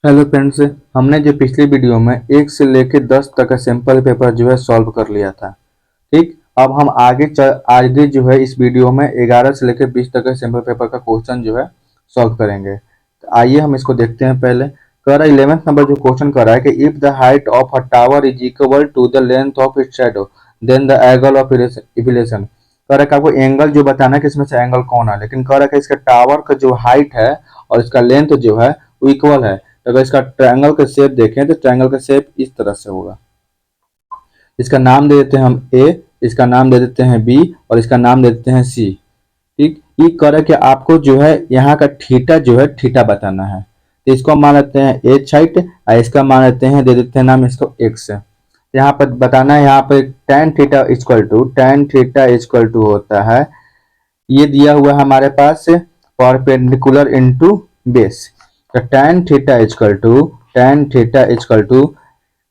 Hello friends. हमने जो पिछली वीडियो में 1 से लेकर 10 तक का सैंपल पेपर जो है सॉल्व कर लिया था। ठीक, अब हम आगे जो है इस वीडियो में 11 से लेकर 20 तक का सैंपल पेपर का क्वेश्चन जो है सॉल्व करेंगे। तो आइए हम इसको देखते हैं। पहले कह रहा है 11th नंबर जो क्वेश्चन कर रहा है कि if the height of a tower is equal to the length of its shadow then the angle of elevation. कह रहा है कि आपको एंगल जो बताना है कि इसमें से एंगल कौन है, लेकिन कह रहा है कि इसका टावर का जो हाइट है और इसका लेंथ जो है वो इक्वल है। तो अगर इसका ट्रायंगल का शेप देखें तो ट्रायंगल का शेप इस तरह से होगा। इसका नाम दे देते हैं हम ए, इसका नाम दे देते हैं बी और इसका नाम दे देते हैं सी। ठीक, ये करे कि आपको जो है यहाँ का थीटा जो है थीटा बताना है। तो इसको मान लेते हैं एच हाइट और इसका मान लेते हैं, दे देते हैं नाम इसको एक्स। यहाँ पर बताना है, यहाँ पर tan थीटा इक्वल टू होता है, ये दिया हुआ है हमारे पास परपेंडिकुलर इनटू बेस। तो tan theta equal to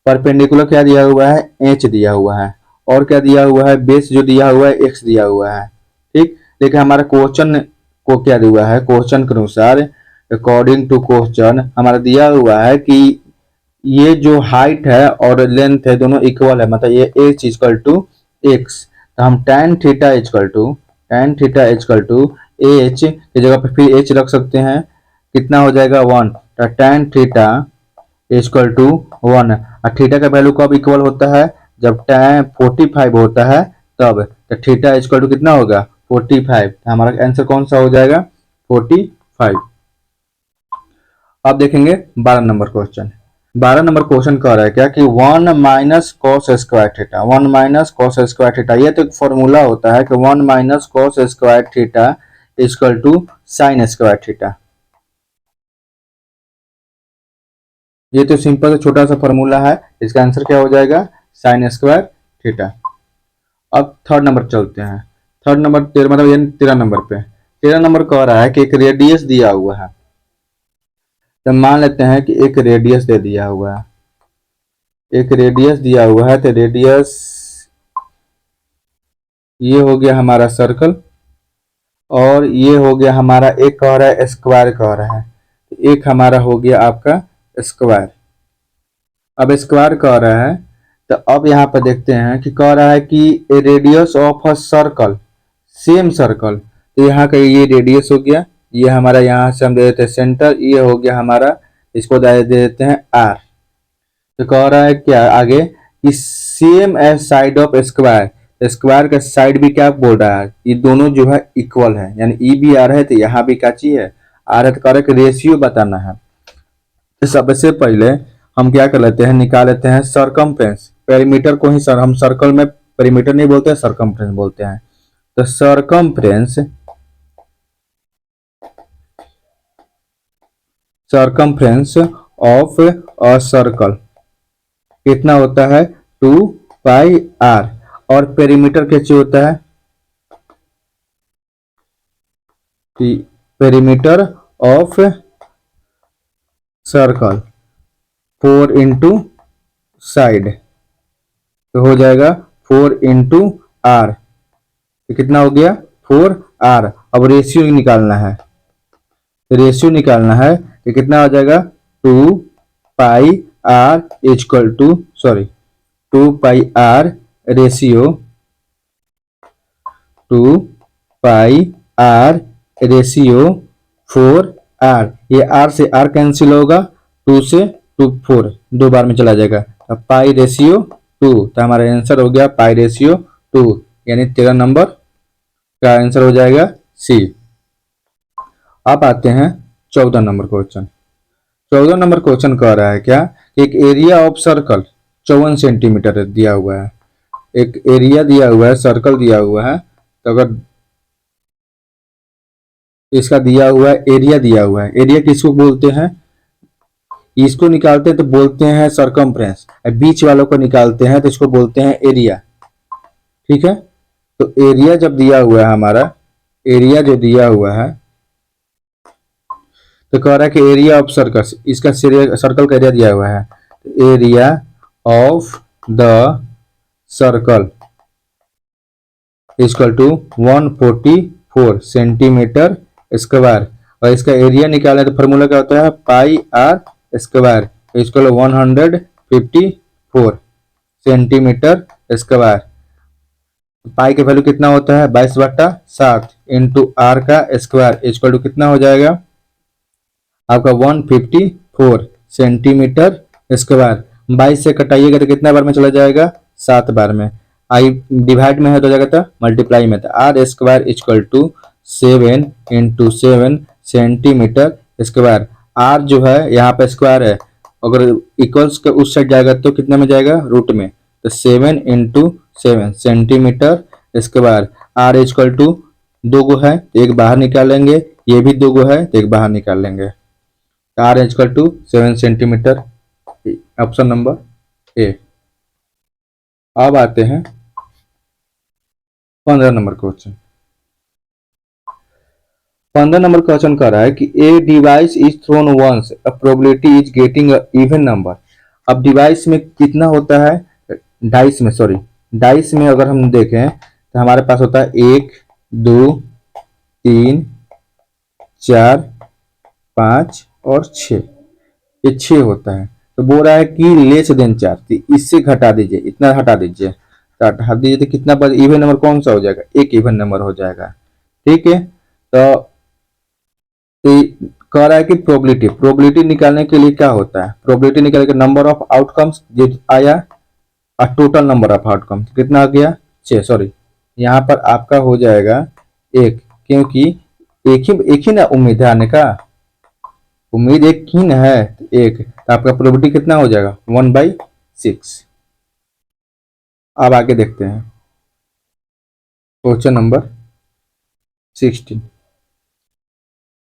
perpendicular क्या दिया हुआ है, एच दिया हुआ है, और क्या दिया हुआ है, बेस जो दिया हुआ है एक्स दिया हुआ है। ठीक, लेकिन हमारा क्वेश्चन को क्या दिया है, क्वेश्चन के अनुसार अकॉर्डिंग टू क्वेश्चन हमारा दिया हुआ है कि ये जो हाइट है और लेंथ है दोनों इक्वल है, मतलब ये एच इक्वल टू एक्स। तो हम tan theta equal to H की जगह पर फिर एच रख सकते हैं, कितना हो जाएगा 1। तो tan थीटा इक्वल टू 1। और थीटा का वैल्यू कब इक्वल होता है, जब tan 45 होता है तब। तो थीटा इक्वल टू कितना होगा 45। तो हमारा आंसर कौन सा हो जाएगा 45। अब देखेंगे 12 नंबर क्वेश्चन। 12 नंबर क्वेश्चन कह रहा है क्या कि 1 minus cos square theta, 1 minus cos square theta, ये तो एक फॉर्मूला होता है कि 1 minus cos square theta equal to sine square theta. ये तो सिंपल छोटा सा फॉर्मूला है, इसका आंसर क्या हो जाएगा साइन स्क्वायर थीटा। अब थर्ड नंबर चलते हैं। थर्ड नंबर मतलब ये 13 नंबर पे। 13 नंबर कह रहा है कि एक रेडियस दिया हुआ है। तो मान लेते हैं कि एक रेडियस दे दिया हुआ है, एक रेडियस दिया हुआ है। तो रेडियस ये हो गया हमारा सर्कल, और ये हो गया हमारा, एक कह रहा है स्क्वायर कह रहा है, एक हमारा हो गया आपका स्क्वायर। अब स्क्वायर कह रहा है, तो अब यहाँ पर देखते हैं कि कह रहा है कि a radius of a circle, same circle. तो यहाँ का ये रेडियस हो गया, ये हमारा यहाँ से हम दे देते हैं सेंटर, ये हो गया हमारा, इसको दे देते हैं आर। तो कह रहा है क्या आगे कि same as side of square, square का साइड भी क्या बोल रहा है, ये दोनों जो है इक्वल है, यानी ई भी आर है तो यहाँ भी क्या चीज है आर है। तो कह रहा है कि रेशियो बताना है। तो सबसे पहले हम क्या कर लेते हैं, निकाल लेते हैं सरकमफ्रेंस। पेरीमीटर को ही हम सर्कल में पेरीमीटर नहीं बोलते हैं, सरकमफ्रेंस बोलते हैं। तो सरकमफ्रेंस ऑफ अ सर्कल कितना होता है 2 पाई आर, और पेरीमीटर कैसे होता है, perimeter of circle 4 into side, तो हो जाएगा 4 इंटू आर। तो कितना हो गया 4 आर। अब रेशियो निकालना है, रेशियो निकालना है कि कितना हो जाएगा 2 pi r equal to 2 pi r ratio 2 pi r ratio 4 r. ये आर से आर कैंसिल होगा, 2 से 2 4 दो बार में चला जाएगा। अब पाई रेशियो 2, तो हमारा आंसर हो गया पाई रेशियो 2, यानी 13 नंबर का आंसर हो जाएगा सी। अब आते हैं 14 नंबर क्वेश्चन। 14 नंबर क्वेश्चन कह रहा है क्या, एक एरिया ऑफ सर्कल 54 सेंटीमीटर दिया हुआ है, एक एरिया दिया हुआ है, सर्कल दिया हुआ है। तो अगर इसका दिया हुआ है, एरिया दिया हुआ है, एरिया किसको बोलते हैं, इसको निकालते हैं तो बोलते हैं सर्कमफ्रेंस, बीच वालों को निकालते हैं तो इसको बोलते हैं एरिया। ठीक है, तो एरिया जब दिया हुआ है हमारा, एरिया जो दिया हुआ है, तो कह रहा है कि एरिया ऑफ सर्कल, इसका सर्कल का एरिया दिया हुआ है, area of the circle equal to 144 centimetre square. और इसका एरिया निकालना है तो फॉर्मूला क्या होता है pi r square equal 154 centimetre square. Pi का वैल्यू कितना होता है 22/7 इंटू आर का स्क्वायर इक्वल टू कितना हो जाएगा आपका 154 सेंटीमीटर स्क्वायर। 22 से कटाइएगा तो कितना बार में चला जाएगा 7 बार में। आई डिवाइड में है तो जाएगा तो मल्टीप्लाई में, तो R square equal to 7 into 7 centimetre square. R जो है यहाँ पे स्क्वायर है, अगर इक्वल्स के उस साइड जाएगा तो कितना में जाएगा रूट में, तो 7 into 7 centimetre square. R equal to 2 गो है तो एक बाहर निकालेंगे, ये भी 2 गो है तो एक बाहर निकाल लेंगे। R equal to 7 centimetre, option number A. अब आते हैं 15 नंबर क्वेश्चन। 15 नंबर क्वेश्चन कह रहा है कि a device is thrown once a probability is getting a even number. अब डिवाइस में कितना होता है, डाइस में अगर हम देखें तो हमारे पास होता है 1 2 3 4 5 और 6, ये 6 होता है। तो बोल रहा है कि लेस देन 4, तो इससे घटा दीजिए, इतना हटा दीजिए, तो हटा दीजिए तो कितना पर इवन नंबर कौन सा हो जाएगा, एक इवन नंबर हो जाएगा। ठीक है, तो कह रहा है कि प्रोबेबिलिटी निकालने के लिए क्या होता है, प्रोबेबिलिटी निकालने के नंबर ऑफ आउटकम्स जो आया और टोटल नंबर ऑफ आउटकम्स कितना आ गया 6, सॉरी यहाँ पर आपका हो जाएगा 1, क्योंकि एक ही ना उम्मीद है आने का, उम्मीद एक ही ना है, तो एक, तो आपका प्रोबेबिलिटी कितना हो जाएगा 1/6। अब आगे देखते हैं क्वेश्चन नंबर 16।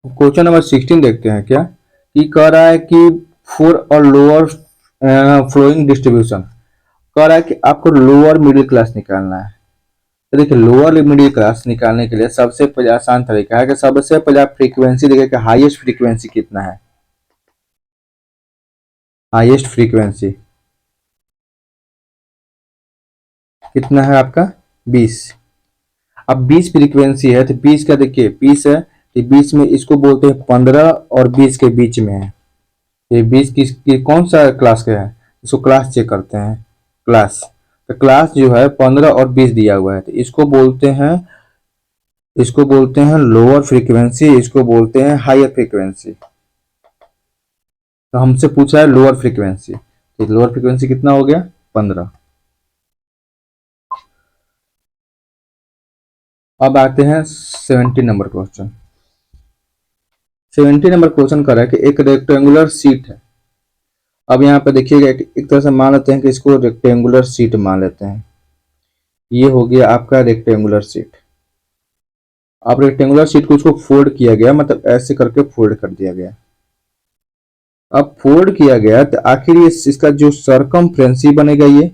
क्वेश्चन नंबर 16 देखते हैं क्या, कि कह रहा है कि फॉर और लोअर फ्लोइंग डिस्ट्रीब्यूशन, कह रहा है कि आपको लोअर मिडिल क्लास निकालना है। तो देखिए लोअर मिडिल क्लास निकालने के लिए सबसे आसान तरीका है कि सबसे पहले आप फ्रीक्वेंसी देखिए कि हाईएस्ट फ्रीक्वेंसी कितना है, हाईएस्ट फ्रीक्वेंसी कितना है आपका 20। अब 20 फ्रीक्वेंसी है तो 20 का देखिए 20 है तो 20 में इसको बोलते हैं 15 और 20 के बीच में है। ये 20 की कौन सा क्लास का है, इसको क्लास चेक करते हैं, क्लास, तो क्लास जो है 15 और 20 दिया हुआ है, तो इसको बोलते हैं लोअर फ्रीक्वेंसी, इसको बोलते हैं हायर फ्रीक्वेंसी। तो हमसे पूछा है लोअर फ्रीक्वेंसी, तो लोअर फ्रीक्वेंसी कितना हो गया 15। अब आते हैं 70 नंबर क्वेश्चन। 70 नंबर क्वेश्चन कर रहा है कि एक रेक्टेंगुलर सीट है। अब यहाँ पे देखिएगा एक तरह से मान लेते हैं कि इसको रेक्टेंगुलर सीट मान लेते हैं, ये हो गया आपका रेक्टेंगुलर सीट। अब रेक्टेंगुलर सीट को इसको फोल्ड किया गया, मतलब ऐसे करके फोल्ड कर दिया गया। अब फोल्ड किया गया तो आखिर ये इसका जो सरकमफ्रेंसी बनेगा, ये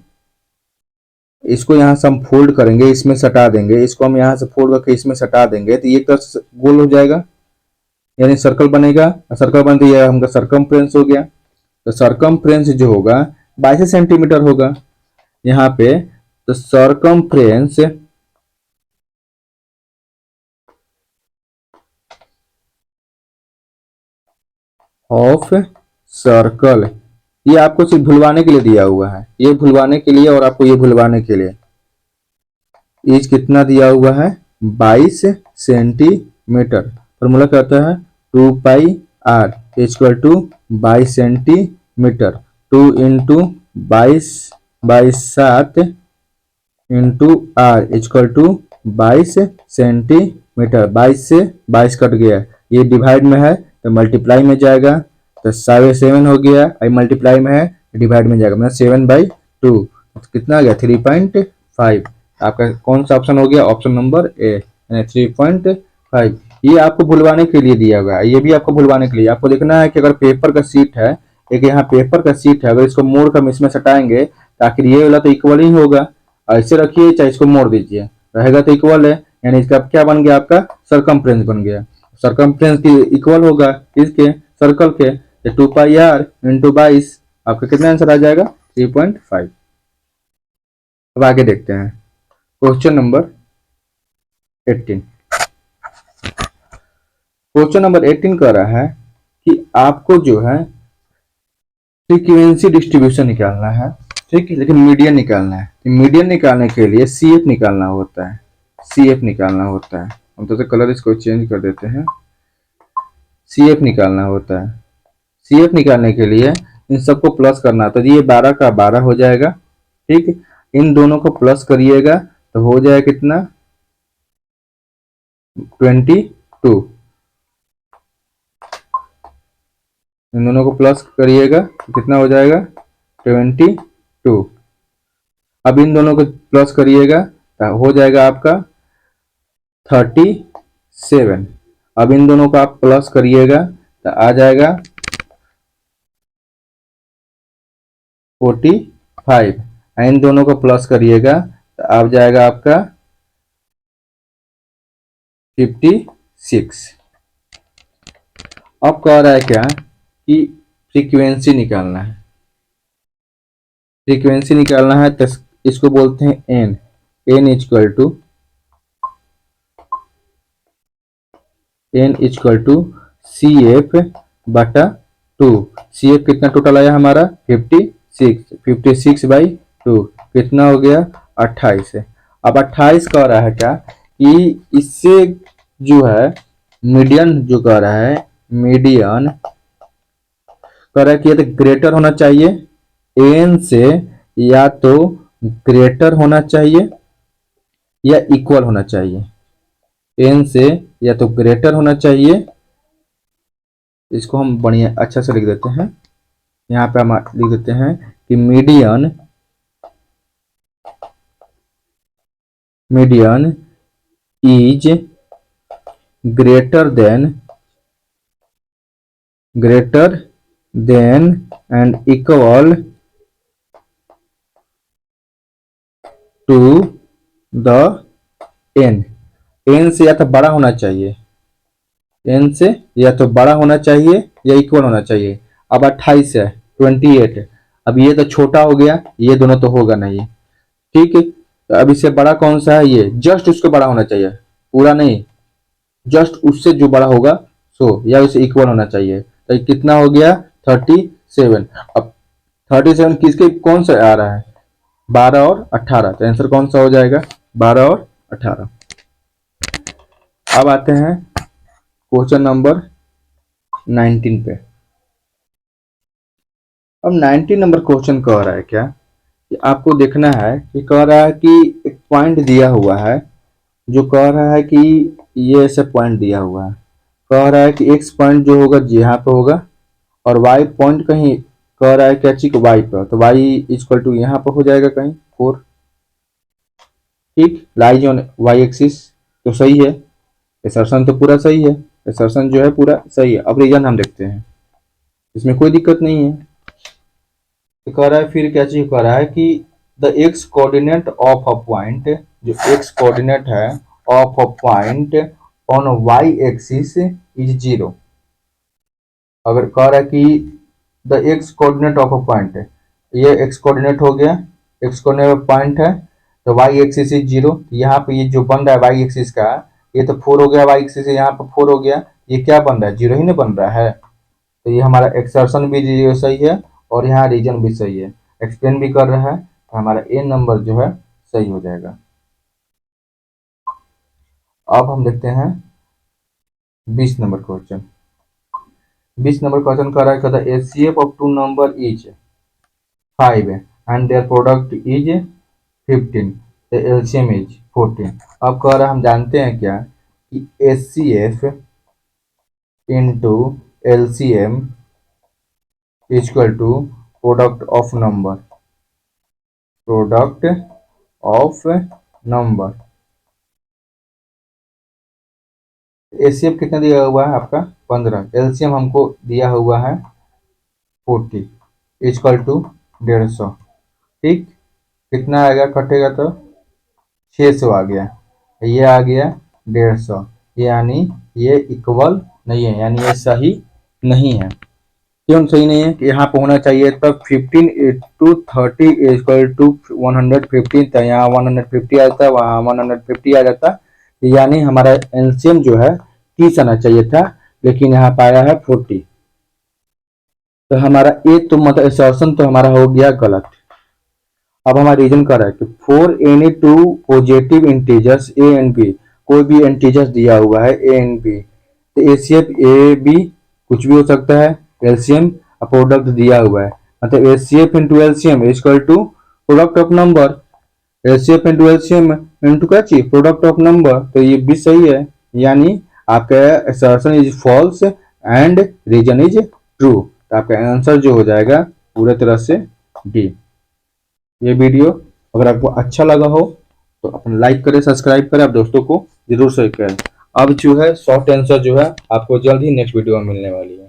इसको यहाँ से हम फोल्ड करेंगे, इसमें सटा देंगे, इसको हम यहाँ से फोल्ड करके इसमें सटा देंगे, तो ये एक तरह से गोल हो जाएगा, यानी सर्कल बनेगा। सर्कल बन तो यह हमका सरकमफ्रेंस हो गया। तो सरकमफ्रेंस जो होगा 22 सेंटीमीटर होगा यहाँ पे। तो सरकमफ्रेंस ऑफ सर्कल, ये आपको सिर्फ भुलवाने के लिए दिया हुआ है, ये भुलवाने के लिए और आपको ये भुलवाने के लिए। इज कितना दिया हुआ है 22 सेंटीमीटर। फॉर्मूला कहता है 2πr equal to 22 centimetre, 2 into 22/7 into R equal to 22 centimetre. 22 से 22 कट गया, ये डिवाइड में है तो मल्टीप्लाई में जाएगा, तो 7 हो गया, आई मल्टीप्लाई में है डिवाइड में जाएगा, मतलब 7/2, तो कितना आ गया 3.5। आपका कौन सा ऑप्शन हो गया, ऑप्शन नंबर ए, यानी 3.5। ये आपको भुलवाने के लिए दिया हुआ है, ये भी आपको भुलवाने के लिए। आपको देखना है कि अगर पेपर का सीट है, एक यहाँ पेपर का सीट है, अगर इसको मोड़ कर इसमें सटाएंगे तो आखिर ये वाला तो इक्वल ही होगा। ऐसे रखिए चाहे इसको मोड़ दीजिए, रहेगा तो इक्वल है, यानी इसका क्या बन गया आपका सरकमफ्रेंस बन गया। सरकमफ्रेंस की इक्वल होगा इसके सर्कल के, 2πr इंटू 22, आपका कितना आंसर आ जाएगा 3.5। अब आगे देखते हैं क्वेश्चन नंबर 18। क्वेश्चन नंबर 18 कह रहा है कि आपको जो है फ्रीक्वेंसी डिस्ट्रीब्यूशन निकालना है, ठीक है, लेकिन मीडियन निकालना है। मीडियन निकालने के लिए सी एफ निकालना होता है, सी एफ निकालना होता है। हम तो कलर इसको चेंज कर देते हैं, सी एफ निकालना होता है। सी एफ निकालने के लिए इन सबको प्लस करना, तो ये 12 का 12 हो जाएगा, ठीक। इन दोनों को प्लस करिएगा तो हो जाएगा कितना, 22। इन दोनों को प्लस करिएगा तो कितना हो जाएगा, 22। अब इन दोनों को प्लस करिएगा तो हो जाएगा आपका 37। अब इन दोनों को आप प्लस करिएगा तो आ जाएगा 45। इन दोनों को प्लस करिएगा तो आ जाएगा आपका 56। अब कह रहा है क्या कि फ्रीक्वेंसी निकालना है, फ्रीक्वेंसी निकालना है तो इसको बोलते हैं N. N equal to C F बटा 2। सी एफ कितना टोटल आया हमारा 56, 56/2 कितना हो गया 28 है। अब 28 कह रहा है क्या कि इससे जो है मीडियन जो कह रहा है, मीडियन कह रहा है कि ये तो ग्रेटर होना चाहिए एन से, या तो ग्रेटर होना चाहिए या इक्वल होना चाहिए। एन से या तो ग्रेटर होना चाहिए, इसको हम बढ़िया अच्छा से लिख देते हैं, यहाँ पे हम लिख देते हैं कि median is greater than and equal to the N. N से या तो बड़ा होना चाहिए, एन से या तो बड़ा होना चाहिए या इक्वल होना चाहिए। अब 28 है, 28 है। अब ये तो छोटा हो गया, ये दोनों तो होगा नहीं, ठीक है। तो अब इससे बड़ा कौन सा है, ये जस्ट उसको बड़ा होना चाहिए, पूरा नहीं, जस्ट उससे जो बड़ा होगा सो, या उसे इक्वल होना चाहिए। तो ये कितना हो गया 37। अब 37 किसके कौन सा आ रहा है, 12 और 18। तो आंसर कौन सा हो जाएगा, 12 और 18। अब आते हैं क्वेश्चन नंबर 19 पे। अब 19 नंबर क्वेश्चन कह रहा है क्या कि आपको देखना है कि कह रहा है कि एक पॉइंट दिया हुआ है, जो कह रहा है कि ये ऐसे पॉइंट दिया हुआ है, कह रहा है कि एक्स पॉइंट जो होगा यहाँ पे होगा और वाई पॉइंट कहीं कह रहा है क्या चीज वाई पर, तो वाई इक्वल टू यहाँ पर हो जाएगा कहीं 4, ठीक। लाइज ऑन वाई एक्सिस, तो सही है, असर्शन तो पूरा सही है, असर्शन जो है पूरा सही है। अब रीजन हम देखते हैं, इसमें कोई दिक्कत नहीं है। तो कह रहा है फिर क्या चीज कह रहा है कि the X coordinate of a point, जो एक्स कोऑर्डिनेट है of a point on Y axis is 0। अगर कह रहा है कि the X coordinate of a point, ये एक्स कोऑर्डिनेट हो गया, एक्स कोऑर्डिनेट पॉइंट है, तो वाई एक्सिस इज 0। यहाँ पे ये जो बन रहा है वाई एक्सिस का, ये तो 4 हो गया, वाई एक्सिस यहाँ पे 4 हो गया, ये क्या बन रहा है 0 ही नहीं बन रहा है। तो ये हमारा एक्सर्शन भी सही है और यहाँ रीजन भी सही है, एक्सप्लेन भी कर रहा है, तो हमारा ए नंबर जो है सही हो जाएगा। अब हम देखते हैं 20 नंबर क्वेश्चन। 20 नंबर क्वेश्चन कर रहा है कहता है HCF of two number is 5 and their product is 15, the LCM is 14। अब कह रहा है हम जानते हैं क्या कि HCF into LCM equal to product of number. HCF कितना दिया हुआ है आपका 15, एलसीएम हमको दिया हुआ है 40 इक्वल टू 150, ठीक। कितना आएगा कटेगा तो 600 आ गया, ये आ गया 150, यानी ये इक्वल नहीं है, यानी ये सही नहीं है। क्यों सही नहीं है कि यहाँ पे होना चाहिए तब 15 into 30 इक्वल टू 115, तो यहाँ 150 आ जाता, वहाँ 150 आ जाता, यानी हमारा एलसीएम जो है 30 आना चाहिए था, लेकिन यहाँ पाया है 40। तो हमारा ए तो मतलब असर्शन तो हमारा हो गया गलत। अब हमारा रीजन कर रहा है कि for any two positive integers A and B, कोई भी इंटीजर्स दिया हुआ है ए एंड बी, तो एचसीएफ ए बी कुछ भी हो सकता है, एलसीएम प्रोडक्ट दिया हुआ है, मतलब HCF into LCM equal to product of number, LCF into LCM into क्या चीज प्रोडक्ट ऑफ नंबर, तो ये भी सही है, यानी आपका assertion is false and reason is true, तो आपका आंसर जो हो जाएगा पूरे तरह से डी। ये वीडियो अगर आपको अच्छा लगा हो तो अपना लाइक करें, सब्सक्राइब करें, आप दोस्तों को जरूर शेयर करें। अब जो है शॉर्ट आंसर जो है आपको जल्द ही नेक्स्ट वीडियो में मिलने वाली है।